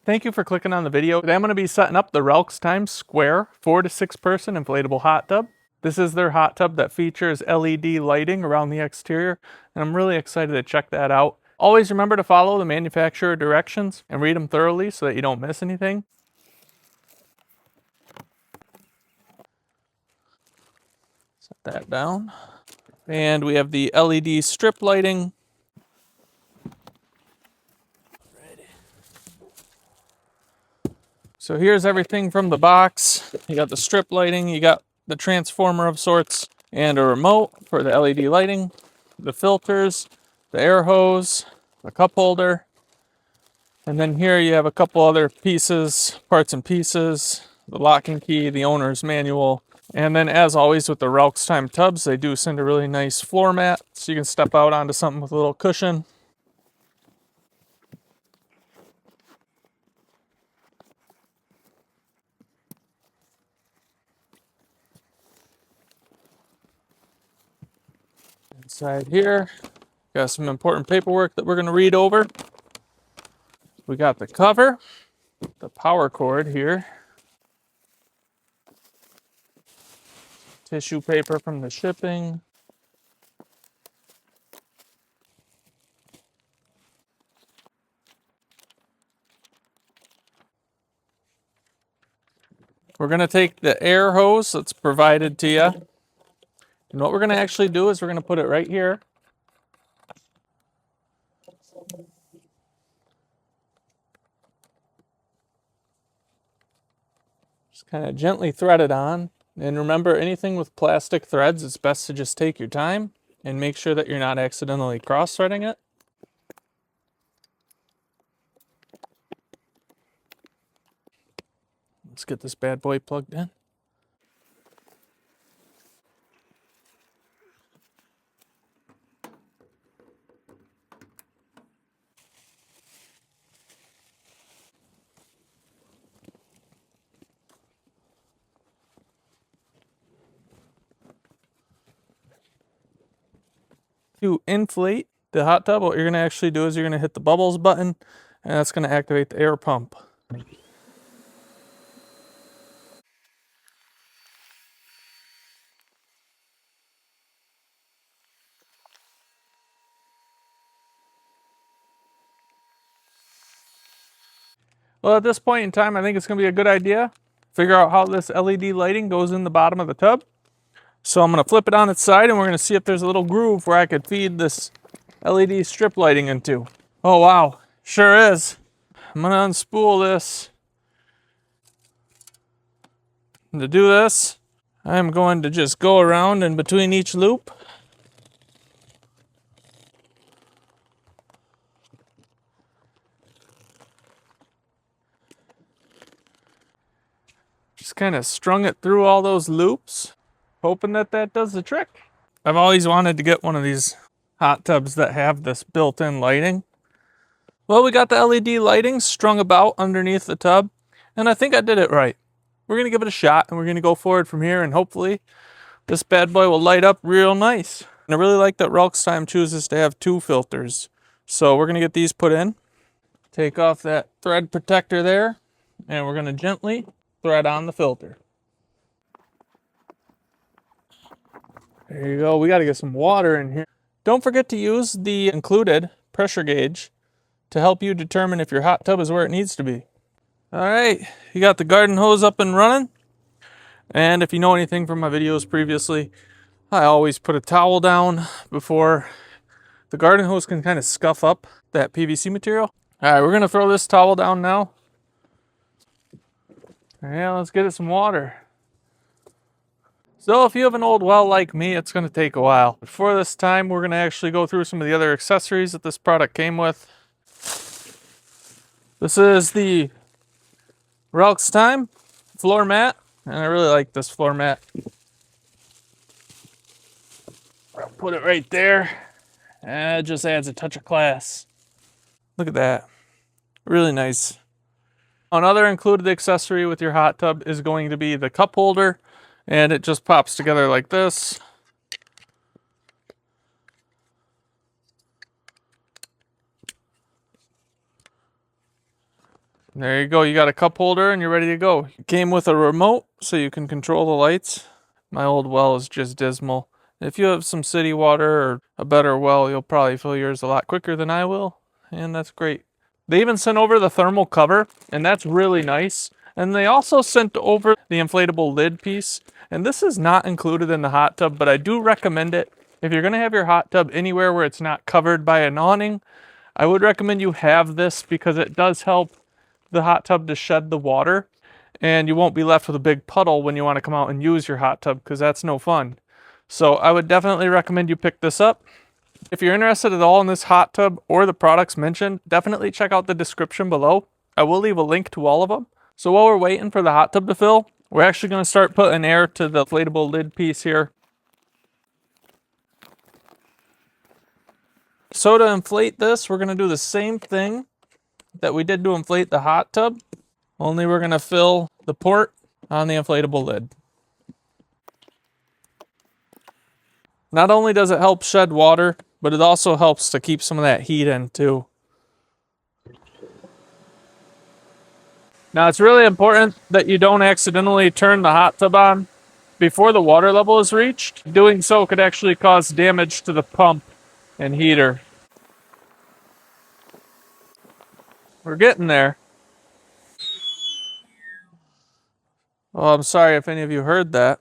Thank you for clicking on the video. Today I'm going to be setting up the Relxtime Square 4 to 6 person inflatable hot tub. This is their hot tub that features LED lighting around the exterior, and I'm really excited to check that out. Always remember to follow the manufacturer directions and read them thoroughly so that you don't miss anything. Set that down. And we have the LED strip lighting. So here's everything from the box. You got the strip lighting, you got the transformer of sorts, and a remote for the LED lighting, the filters, the air hose, the cup holder, and then here you have a couple other pieces, parts and pieces, the locking key, the owner's manual, and then as always with the Relxtime tubs, they do send a really nice floor mat so you can step out onto something with a little cushion. Inside here, got some important paperwork that we're going to read over. We got the cover, the power cord here, tissue paper from the shipping, we're going to take the air hose that's provided to you, and what we're going to actually do is we're going to put it right here. Just kind of gently thread it on. And remember, anything with plastic threads, it's best to just take your time and make sure that you're not accidentally cross-threading it. Let's get this bad boy plugged in. To inflate the hot tub, what you're going to actually do is you're going to hit the bubbles button, and that's going to activate the air pump. Well, at this point in time, I think it's going to be a good idea to figure out how this LED lighting goes in the bottom of the tub. So I'm going to flip it on its side, and we're going to see if there's a little groove where I could feed this LED strip lighting into. Oh, wow. Sure is. I'm going to unspool this. And to do this, I'm going to just go around in between each loop. Just kind of strung it through all those loops, hoping that that does the trick. I've always wanted to get one of these hot tubs that have this built-in lighting. Well, we got the LED lighting strung about underneath the tub, and I think I did it right. We're going to give it a shot, and we're going to go forward from here, and hopefully this bad boy will light up real nice. And I really like that Relxtime chooses to have 2 filters. So we're going to get these put in. Take off that thread protector there, and we're going to gently thread on the filter. There you go. We got to get some water in here. Don't forget to use the included pressure gauge to help you determine if your hot tub is where it needs to be. All right, you got the garden hose up and running. And if you know anything from my videos previously, I always put a towel down before the garden hose can kind of scuff up that PVC material. All right, we're going to throw this towel down now. Yeah, let's get it some water. So if you have an old well like me, it's going to take a while. For this time, we're going to actually go through some of the other accessories that this product came with. This is the Relxtime floor mat, and I really like this floor mat. I'll put it right there, and it just adds a touch of class. Look at that. Really nice. Another included accessory with your hot tub is going to be the cup holder, and it just pops together like this. There you go. You got a cup holder and you're ready to go. It came with a remote so you can control the lights. My old well is just dismal. If you have some city water or a better well, you'll probably fill yours a lot quicker than I will, and that's great. They even sent over the thermal cover, and that's really nice. And they also sent over the inflatable lid piece, and this is not included in the hot tub, but I do recommend it. If you're going to have your hot tub anywhere where it's not covered by an awning, I would recommend you have this because it does help the hot tub to shed the water, and you won't be left with a big puddle when you want to come out and use your hot tub, because that's no fun. So I would definitely recommend you pick this up. If you're interested at all in this hot tub or the products mentioned, definitely check out the description below. I will leave a link to all of them. So while we're waiting for the hot tub to fill, we're actually going to start putting air to the inflatable lid piece here. So to inflate this, we're going to do the same thing that we did to inflate the hot tub, only we're going to fill the port on the inflatable lid. Not only does it help shed water, but it also helps to keep some of that heat in too. Now it's really important that you don't accidentally turn the hot tub on before the water level is reached. Doing so could actually cause damage to the pump and heater. We're getting there. Oh, I'm sorry if any of you heard that.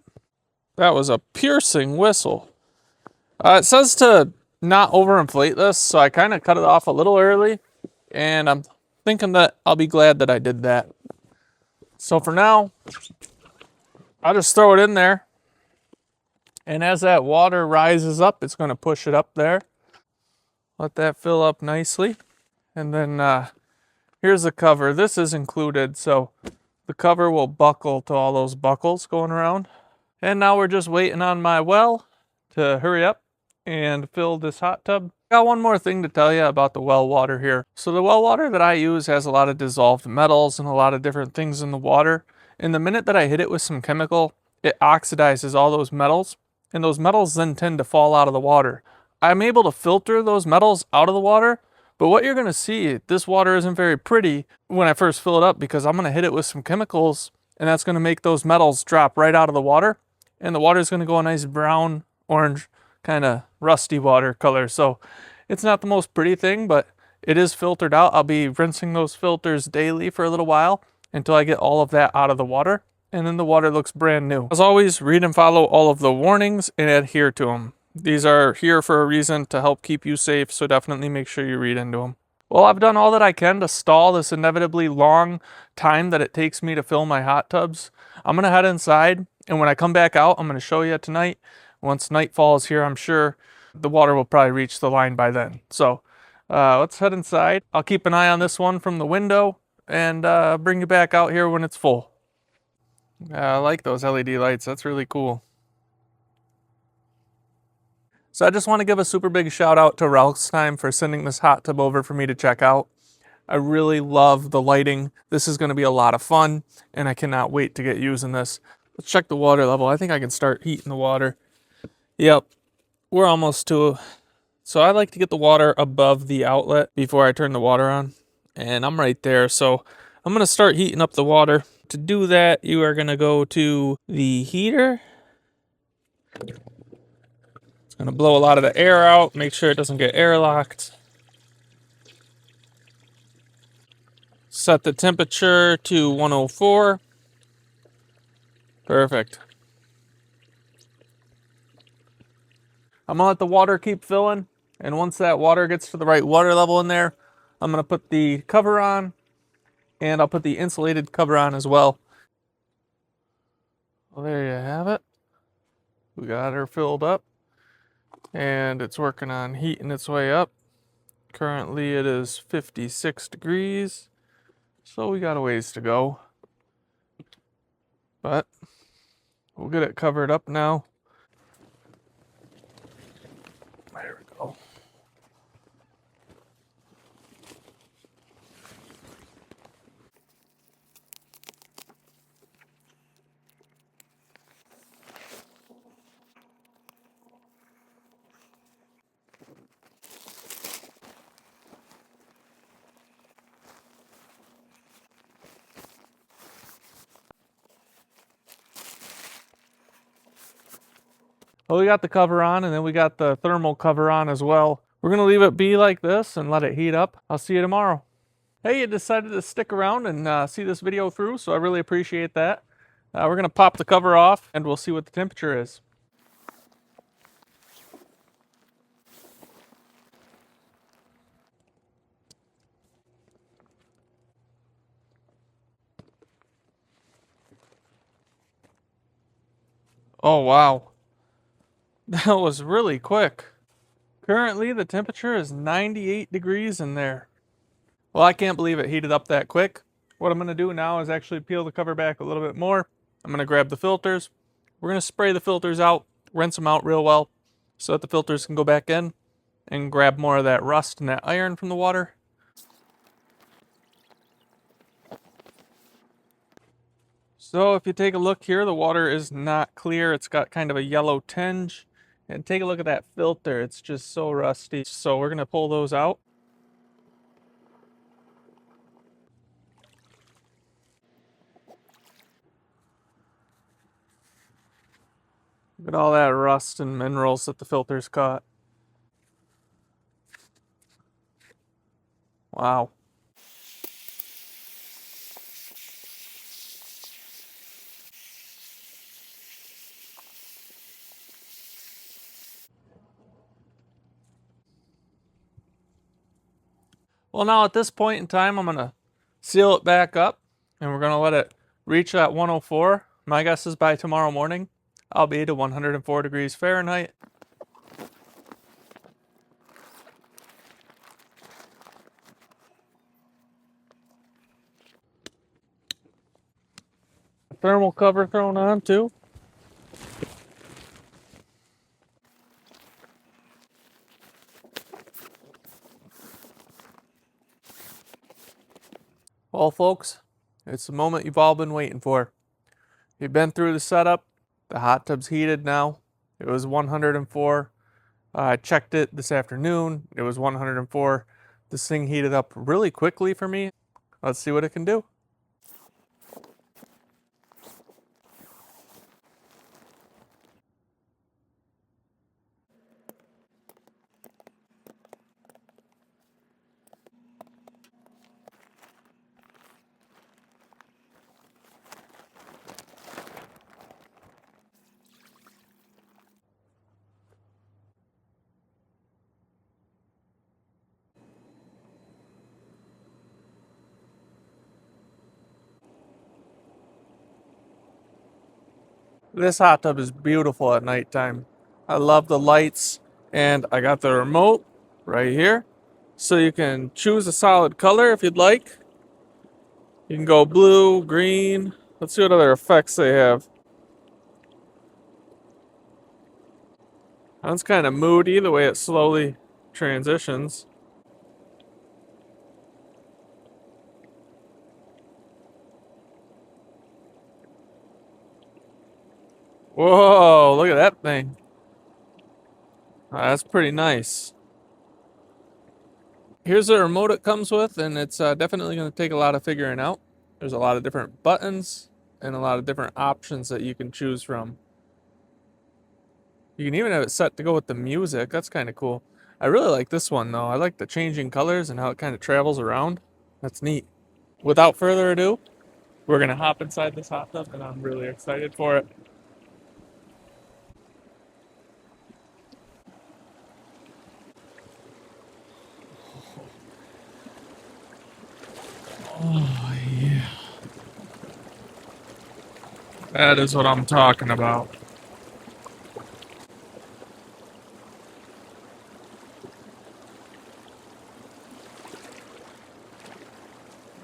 That was a piercing whistle. It says to not overinflate this, so I kind of cut it off a little early, and I'm thinking that I'll be glad that I did that. So for now, I'll just throw it in there, and as that water rises up, it's going to push it up there. Let that fill up nicely, and then here's the cover. This is included, so the cover will buckle to all those buckles going around. And now we're just waiting on my well to hurry up and fill this hot tub. Got one more thing to tell you about the well water here. So the well water that I use has a lot of dissolved metals and a lot of different things in the water. And the minute that I hit it with some chemical, it oxidizes all those metals, and those metals then tend to fall out of the water. I'm able to filter those metals out of the water, but what you're going to see, this water isn't very pretty when I first fill it up, because I'm going to hit it with some chemicals, and that's going to make those metals drop right out of the water, and the water is going to go a nice brown, orange, kind of rusty water color. So it's not the most pretty thing, but it is filtered out. I'll be rinsing those filters daily for a little while until I get all of that out of the water, and then the water looks brand new. As always, read and follow all of the warnings and adhere to them. These are here for a reason, to help keep you safe, so definitely make sure you read into them. Well, I've done all that I can to stall this inevitably long time that it takes me to fill my hot tubs. I'm going to head inside, and when I come back out, I'm going to show you tonight. Once night falls here, I'm sure the water will probably reach the line by then. So let's head inside. I'll keep an eye on this one from the window and bring you back out here when it's full. I like those LED lights. That's really cool. So I just want to give a super big shout out to Relxtime for sending this hot tub over for me to check out. I really love the lighting. This is going to be a lot of fun, and I cannot wait to get using this. Let's check the water level. I think I can start heating the water. Yep, we're almost to... So I like to get the water above the outlet before I turn the water on, and I'm right there. So I'm going to start heating up the water. To do that, you are going to go to the heater. It's going to blow a lot of the air out, make sure it doesn't get airlocked. Set the temperature to 104. Perfect. I'm going to let the water keep filling, and once that water gets to the right water level in there, I'm going to put the cover on, and I'll put the insulated cover on as well. Well, there you have it. We got her filled up, and it's working on heating its way up. Currently it is 56 degrees, so we got a ways to go. But we'll get it covered up now. There we go. Well, we got the cover on, and then we got the thermal cover on as well. We're gonna leave it be like this and let it heat up. I'll see you tomorrow. Hey, you decided to stick around and see this video through, so I really appreciate that. We're gonna pop the cover off and we'll see what the temperature is. Oh wow, that was really quick. Currently the temperature is 98 degrees in there. Well, I can't believe it heated up that quick. What I'm gonna do now is actually peel the cover back a little bit more. I'm gonna grab the filters. We're gonna spray the filters out, rinse them out real well so that the filters can go back in and grab more of that rust and that iron from the water. So if you take a look here, the water is not clear. It's got kind of a yellow tinge. And take a look at that filter. It's just so rusty. So we're gonna pull those out. Look at all that rust and minerals that the filter's caught. Wow. Well, now at this point in time, I'm gonna seal it back up and we're gonna let it reach that 104. My guess is by tomorrow morning, I'll be to 104 degrees Fahrenheit. Thermal cover thrown on too. Well, folks, it's the moment you've all been waiting for. You've been through the setup. The hot tub's heated now. It was 104. I checked it this afternoon. It was 104. This thing heated up really quickly for me. Let's see what it can do. This hot tub is beautiful at nighttime. I love the lights, and I got the remote right here. So you can choose a solid color if you'd like. You can go blue, green. Let's see what other effects they have. That's kind of moody the way it slowly transitions. Whoa, look at that thing. That's pretty nice. Here's the remote it comes with, and it's definitely going to take a lot of figuring out. There's a lot of different buttons and a lot of different options that you can choose from. You can even have it set to go with the music. That's kind of cool. I really like this one though. I like the changing colors and how it kind of travels around. That's neat. Without further ado, we're going to hop inside this hot tub, and I'm really excited for it. Oh, yeah. That is what I'm talking about.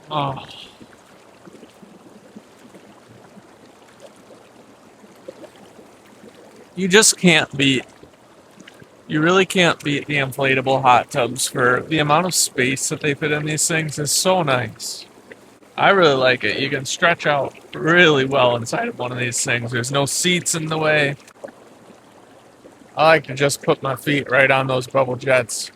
Oh. You just can't beat, you really can't beat the inflatable hot tubs for the amount of space that they fit in these things is so nice. I really like it. You can stretch out really well inside of one of these things. There's no seats in the way. I like to just put my feet right on those bubble jets.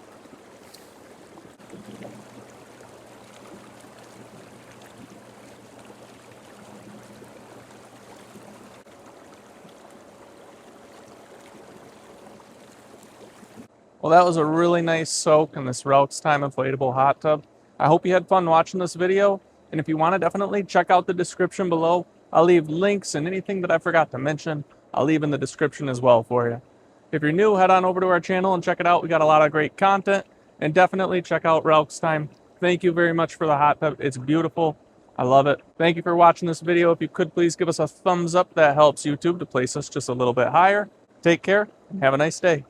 Well, that was a really nice soak in this Relxtime inflatable hot tub. I hope you had fun watching this video, and if you want to, definitely check out the description below. I'll leave links and anything that I forgot to mention, I'll leave in the description as well for you. If you're new, head on over to our channel and check it out. We got a lot of great content, and definitely check out Relxtime. Thank you very much for the hot tub. It's beautiful. I love it. Thank you for watching this video. If you could please give us a thumbs up, that helps YouTube to place us just a little bit higher. Take care and have a nice day.